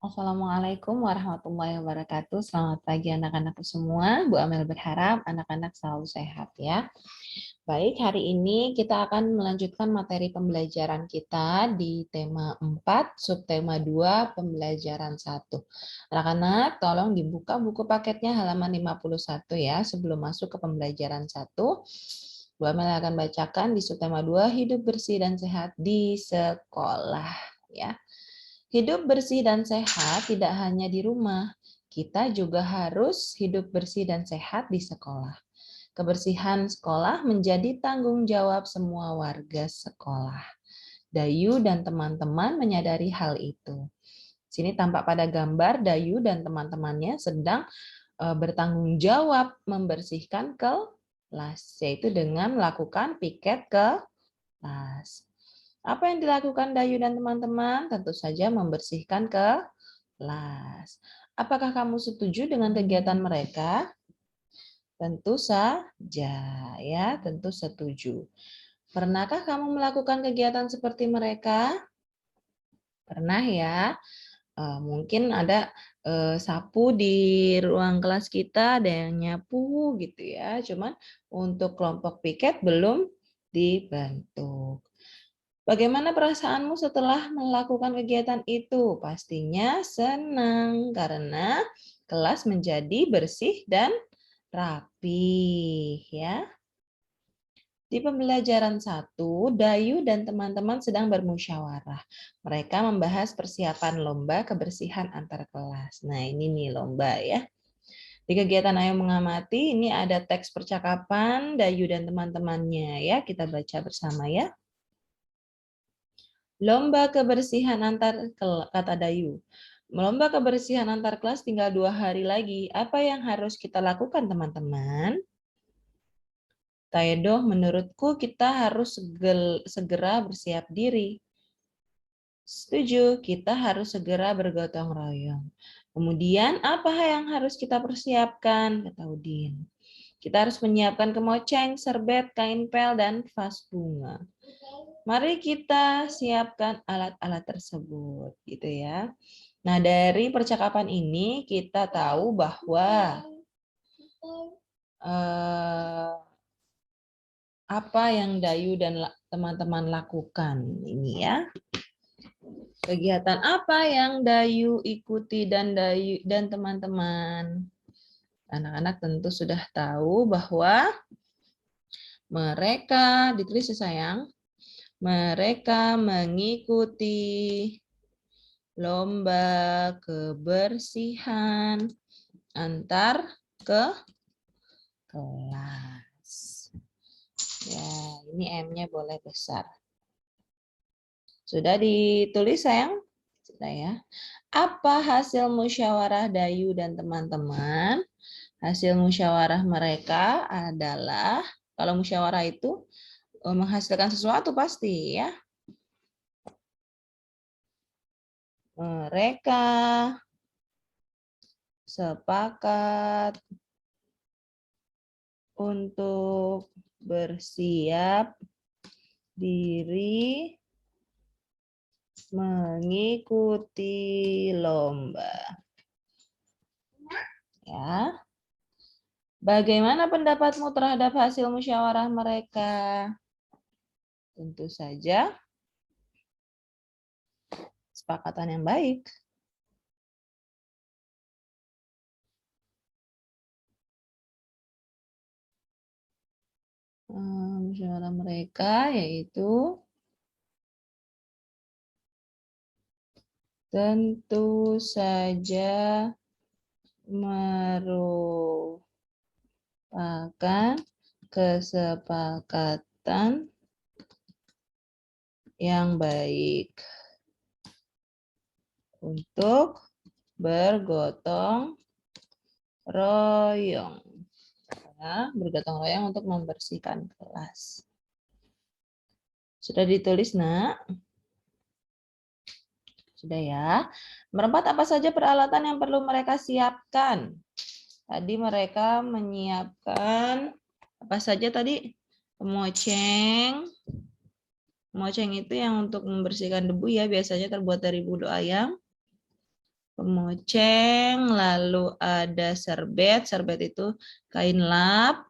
Assalamualaikum warahmatullahi wabarakatuh. Selamat pagi anak-anakku semua. Bu Amel berharap anak-anak selalu sehat ya. Baik, hari ini kita akan melanjutkan materi pembelajaran kita di tema 4, subtema 2, pembelajaran 1. Anak-anak, tolong dibuka buku paketnya halaman 51 ya, sebelum masuk ke pembelajaran 1. Bu Amel akan bacakan di subtema 2, hidup bersih dan sehat di sekolah ya. Hidup bersih dan sehat tidak hanya di rumah, kita juga harus hidup bersih dan sehat di sekolah. Kebersihan sekolah menjadi tanggung jawab semua warga sekolah. Dayu dan teman-teman menyadari hal itu. Sini tampak pada gambar Dayu dan teman-temannya sedang bertanggung jawab membersihkan kelas, yaitu dengan melakukan piket kelas. Apa yang dilakukan Dayu dan teman-teman? Tentu saja membersihkan kelas. Apakah kamu setuju dengan kegiatan mereka? Tentu saja, ya, tentu setuju. Pernahkah kamu melakukan kegiatan seperti mereka? Pernah ya. Mungkin ada sapu di ruang kelas kita, ada yang nyapu gitu ya. Cuman untuk kelompok piket belum dibentuk. Bagaimana perasaanmu setelah melakukan kegiatan itu? Pastinya senang karena kelas menjadi bersih dan rapi ya. Di pembelajaran 1, Dayu dan teman-teman sedang bermusyawarah. Mereka membahas persiapan lomba kebersihan antar kelas. Nah, ini nih lomba ya. Di kegiatan Ayo Mengamati, ini ada teks percakapan Dayu dan teman-temannya ya. Kita baca bersama ya. Lomba kebersihan antar kata Dayu. Lomba kebersihan antar kelas tinggal 2 hari lagi. Apa yang harus kita lakukan, teman-teman? Taedoh, menurutku kita harus segera bersiap diri. Setuju, kita harus segera bergotong royong. Kemudian, apa yang harus kita persiapkan? Kata Udin. Kita harus menyiapkan kemoceng, serbet, kain pel, dan vas bunga. Mari kita siapkan alat-alat tersebut, gitu ya. Nah, dari percakapan ini kita tahu bahwa apa yang Dayu dan teman-teman lakukan ini ya. Kegiatan apa yang Dayu ikuti dan teman-teman? Anak-anak tentu sudah tahu bahwa mereka, ditulis ya sayang, mereka mengikuti lomba kebersihan antar kelas. Ya, ini M-nya boleh besar. Sudah ditulis sayang? Sudah ya. Apa hasil musyawarah Dayu dan teman-teman? Hasil musyawarah mereka adalah, kalau musyawarah itu menghasilkan sesuatu pasti ya. Mereka sepakat untuk bersiap diri mengikuti lomba. Ya. Bagaimana pendapatmu terhadap hasil musyawarah mereka? Tentu saja kesepakatan yang baik. Musyawarah mereka yaitu tentu saja merupakan kesepakatan yang baik untuk bergotong royong. Ya, bergotong royong untuk membersihkan kelas. Sudah ditulis, Nak? Sudah ya. Berempat, apa saja peralatan yang perlu mereka siapkan? Tadi mereka menyiapkan apa saja tadi? Kemoceng. Kemoceng itu yang untuk membersihkan debu ya, biasanya terbuat dari bulu ayam. Kemoceng, lalu ada serbet. Serbet itu kain lap.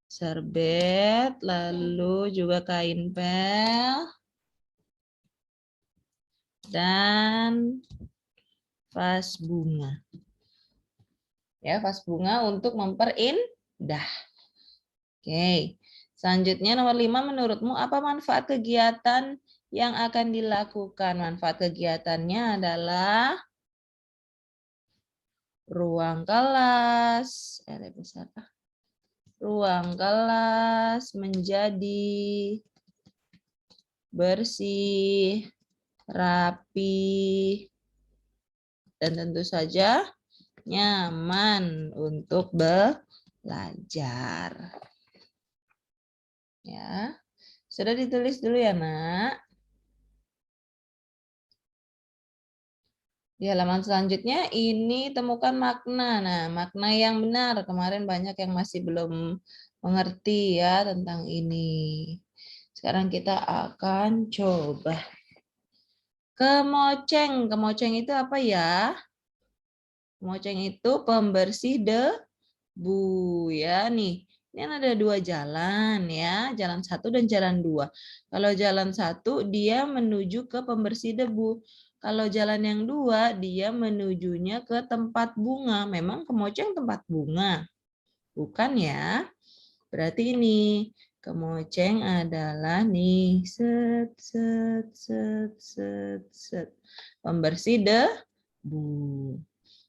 Serbet, lalu juga kain pel. Dan vas bunga. Ya, vas bunga untuk memperindah. Oke. Selanjutnya nomor 5, menurutmu apa manfaat kegiatan yang akan dilakukan? Manfaat kegiatannya adalah ruang kelas. Ruang kelas menjadi bersih, rapi, dan tentu saja nyaman untuk belajar. Ya, sudah ditulis dulu ya, Nak. Di halaman selanjutnya ini temukan makna. Nah, makna yang benar. Kemarin banyak yang masih belum mengerti ya tentang ini. Sekarang kita akan coba. Kemoceng. Kemoceng itu apa ya? Kemoceng itu pembersih debu ya nih. Ini ada 2 jalan ya, jalan 1 dan jalan 2. Kalau jalan 1 dia menuju ke pembersih debu. Kalau jalan yang 2 dia menujunya ke tempat bunga. Memang kemoceng tempat bunga? Bukan ya. Berarti ini kemoceng adalah nih set set set set set pembersih debu.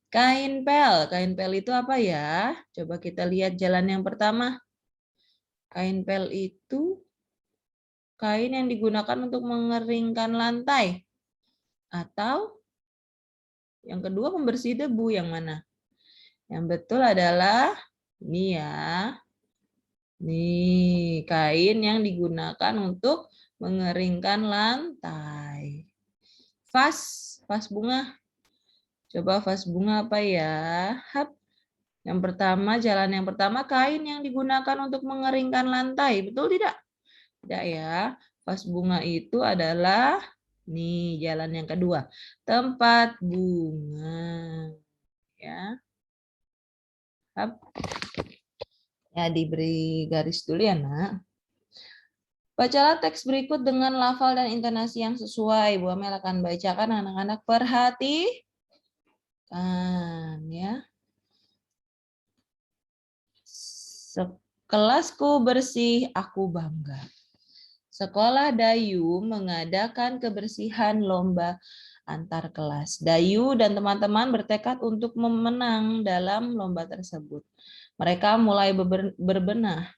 Kain pel. Kain pel itu apa ya? Coba kita lihat jalan yang pertama. Kain pel itu kain yang digunakan untuk mengeringkan lantai. Atau yang kedua pembersih debu, yang mana? Yang betul adalah ini ya. Nih, kain yang digunakan untuk mengeringkan lantai. Vas bunga. Coba vas bunga apa ya? Yang pertama, jalan yang pertama kain yang digunakan untuk mengeringkan lantai. Betul tidak? Tidak ya. Vas bunga itu adalah nih jalan yang kedua. Tempat bunga. Ya. Ya, diberi garis dulu ya, Nak. Bacalah teks berikut dengan lafal dan intonasi yang sesuai. Bu Amel akan bacakan, anak-anak perhatikan ya. Kelasku bersih, aku bangga. Sekolah Dayu mengadakan kebersihan lomba antar kelas. Dayu dan teman-teman bertekad untuk memenang dalam lomba tersebut. Mereka mulai berbenah.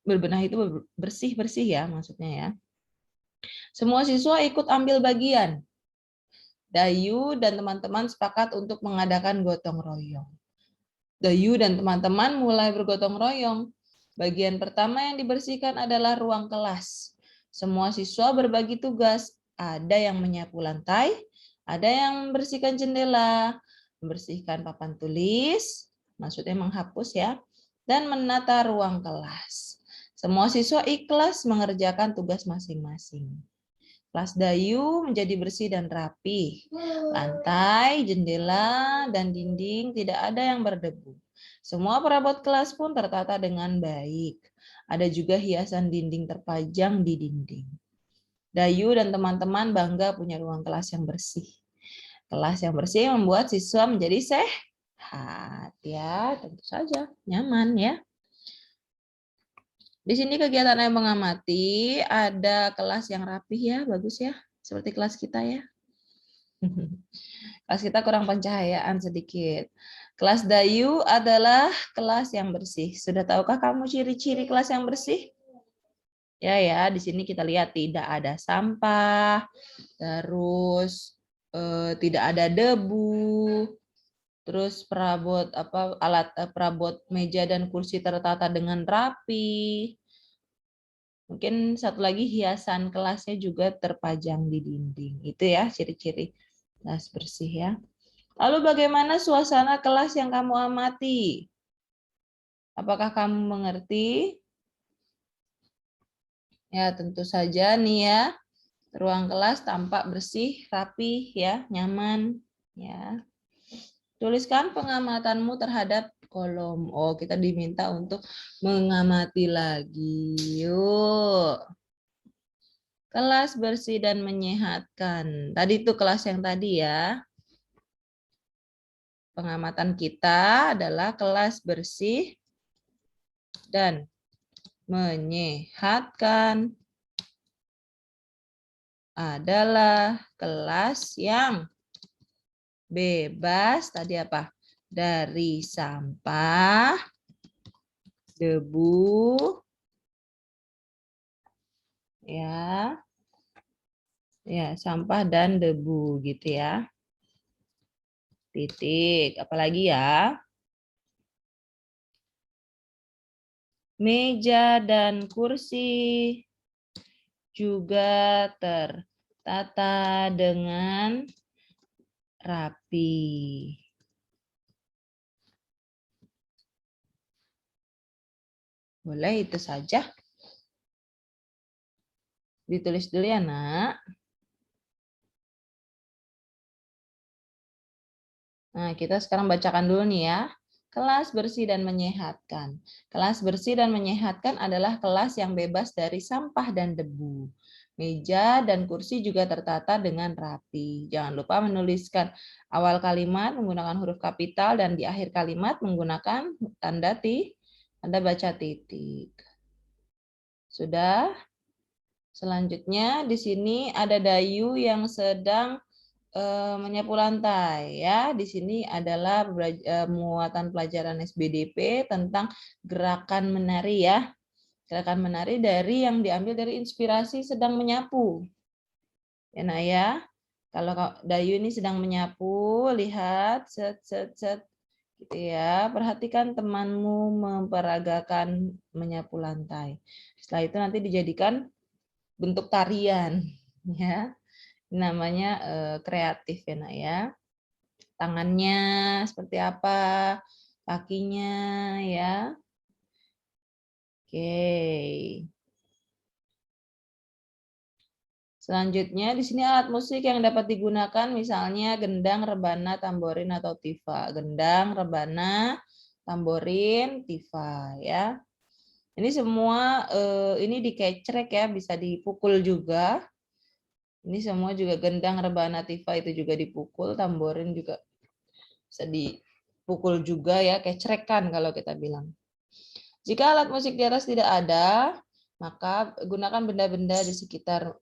Berbenah itu bersih-bersih ya maksudnya ya. Semua siswa ikut ambil bagian. Dayu dan teman-teman sepakat untuk mengadakan gotong royong. Dayu dan teman-teman mulai bergotong royong. Bagian pertama yang dibersihkan adalah ruang kelas. Semua siswa berbagi tugas. Ada yang menyapu lantai, ada yang membersihkan jendela, membersihkan papan tulis, maksudnya menghapus ya, dan menata ruang kelas. Semua siswa ikhlas mengerjakan tugas masing-masing. Kelas Dayu menjadi bersih dan rapi. Lantai, jendela, dan dinding tidak ada yang berdebu. Semua perabot kelas pun tertata dengan baik. Ada juga hiasan dinding terpajang di dinding. Dayu dan teman-teman bangga punya ruang kelas yang bersih. Kelas yang bersih membuat siswa menjadi sehat. Ya, tentu saja. Nyaman ya. Di sini kegiatan yang mengamati, ada kelas yang rapih ya, bagus ya, seperti kelas kita ya. Kelas kita kurang pencahayaan sedikit. Kelas Dayu adalah kelas yang bersih. Sudah tahukah kamu ciri-ciri kelas yang bersih? Ya, di sini kita lihat tidak ada sampah, terus tidak ada debu, terus perabot meja dan kursi tertata dengan rapi. Mungkin satu lagi hiasan kelasnya juga terpajang di dinding. Itu ya ciri-ciri kelas bersih ya. Lalu bagaimana suasana kelas yang kamu amati? Apakah kamu mengerti? Ya tentu saja nih ya. Ruang kelas tampak bersih, rapi, ya, nyaman, ya. Tuliskan pengamatanmu terhadap kolom. Oh, kita diminta untuk mengamati lagi. Yuk. Kelas bersih dan menyehatkan. Tadi itu kelas yang tadi ya. Pengamatan kita adalah kelas bersih dan menyehatkan adalah kelas yang bebas tadi apa? Dari sampah, debu, ya, ya sampah dan debu gitu ya. Titik. Apalagi ya? Meja dan kursi juga tertata dengan rapi. Boleh itu saja. Ditulis dulu ya, Nak. Nah, kita sekarang bacakan dulu nih ya. Kelas bersih dan menyehatkan. Kelas bersih dan menyehatkan adalah kelas yang bebas dari sampah dan debu. Meja dan kursi juga tertata dengan rapi. Jangan lupa menuliskan awal kalimat menggunakan huruf kapital dan di akhir kalimat menggunakan tanda baca titik. Sudah? Selanjutnya di sini ada Dayu yang sedang menyapu lantai ya. Di sini adalah muatan pelajaran SBDP tentang gerakan menari ya. Gerakan menari dari yang diambil dari inspirasi sedang menyapu. Ya Nak ya. Kalau Dayu ini sedang menyapu, lihat set set set gitu ya. Perhatikan temanmu memperagakan menyapu lantai. Setelah itu nanti dijadikan bentuk tarian ya. Namanya kreatif ya Nak ya. Tangannya seperti apa, kakinya ya. Oke. Selanjutnya di sini alat musik yang dapat digunakan misalnya gendang, rebana, tamborin atau tifa. Gendang, rebana, tamborin, tifa ya. Ini semua ini dikecrek ya, bisa dipukul juga. Ini semua juga gendang, rebana, tifa itu juga dipukul, tamborin juga bisa dipukul juga ya, kecrekan kalau kita bilang. Jika alat musik di atas tidak ada, maka gunakan benda-benda di sekitar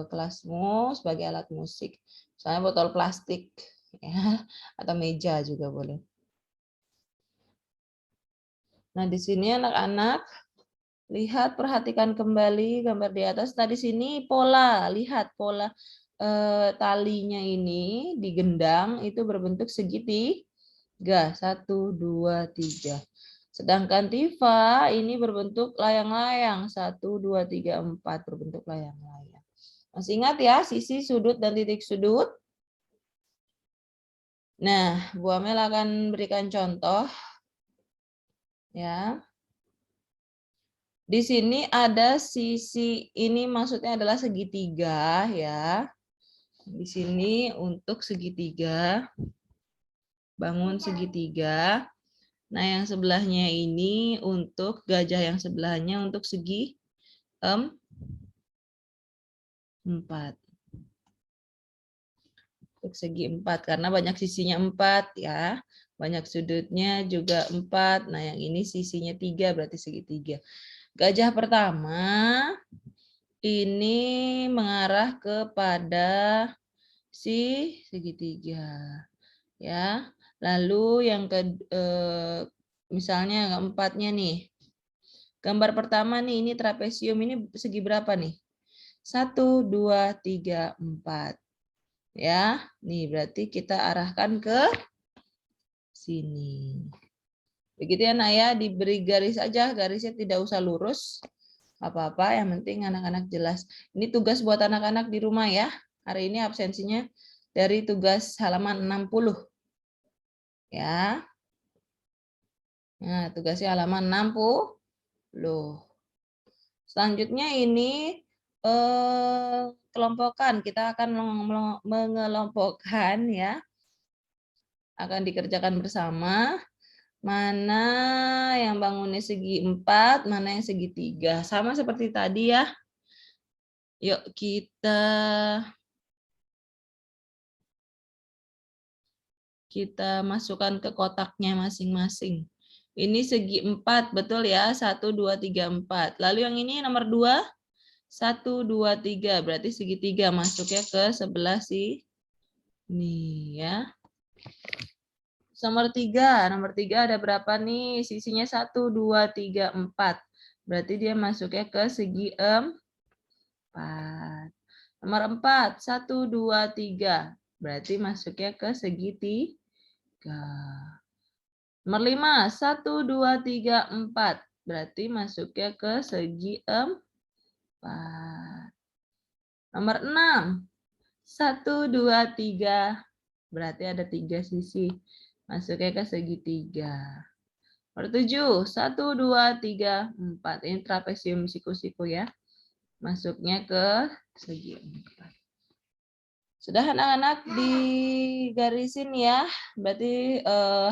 kelasmu sebagai alat musik. Misalnya botol plastik ya, atau meja juga boleh. Nah, di sini anak-anak lihat, perhatikan kembali gambar di atas. Nah, di sini pola, lihat pola talinya ini digendang itu berbentuk segitiga. 1, 2, 3. Sedangkan tifa ini berbentuk layang-layang. 1, 2, 3, 4 berbentuk layang-layang. Masih ingat ya sisi, sudut, dan titik sudut? Nah, Bu Amel akan berikan contoh. Ya. Di sini ada sisi, ini maksudnya adalah segitiga ya. Di sini untuk segitiga, bangun segitiga. Nah, yang sebelahnya ini untuk gajah, yang sebelahnya untuk segi 4. Untuk segi 4 karena banyak sisinya 4 ya. Banyak sudutnya juga 4. Nah, yang ini sisinya 3 berarti segitiga. Gajah pertama ini mengarah kepada si segitiga. Ya. Lalu yang misalnya yang keempatnya nih. Gambar pertama nih, ini trapesium, ini segi berapa nih? 1, 2, 3, 4. Ya, nih berarti kita arahkan ke sini. Begitu ya Nak ya, diberi garis aja, garisnya tidak usah lurus. Apa-apa, yang penting anak-anak jelas. Ini tugas buat anak-anak di rumah ya. Hari ini absensinya dari tugas halaman 60. Ya. Nah, tugasnya halaman 60. Selanjutnya ini kelompokan. Kita akan mengelompokkan ya. Akan dikerjakan bersama. Mana yang bangunnya segi 4, mana yang segi 3. Sama seperti tadi ya. Yuk kita masukkan ke kotaknya masing-masing. Ini segi 4, betul ya? 1, 2, 3, 4. Lalu yang ini nomor 2, 1, 2, 3. Berarti segitiga masuknya ke sebelah sini ya. Nomor 3 ada berapa nih? Sisinya 1, 2, 3, 4. Berarti dia masuknya ke segi 4. Nomor 4, 1, 2, 3. Berarti masuknya ke segi 3. Nomor 5, 1, 2, 3, 4. Berarti masuknya ke segi 4. Nomor 6, 1, 2, 3. Berarti ada 3 sisi. Masuknya ke segi 3. Nomor 7, 1, 2, 3, 4. Ini trapesium siku-siku ya. Masuknya ke segi 4. Sudah anak-anak digarisin ya. Berarti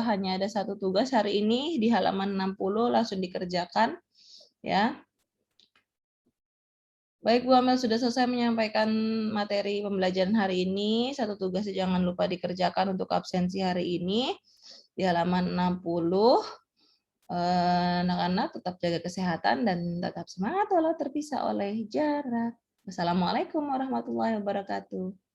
hanya ada satu tugas hari ini di halaman 60 langsung dikerjakan ya. Baik, Bu Amel sudah selesai menyampaikan materi pembelajaran hari ini. Satu tugas jangan lupa dikerjakan untuk absensi hari ini di halaman 60. Anak-anak tetap jaga kesehatan dan tetap semangat walau terpisah oleh jarak. Wassalamualaikum warahmatullahi wabarakatuh.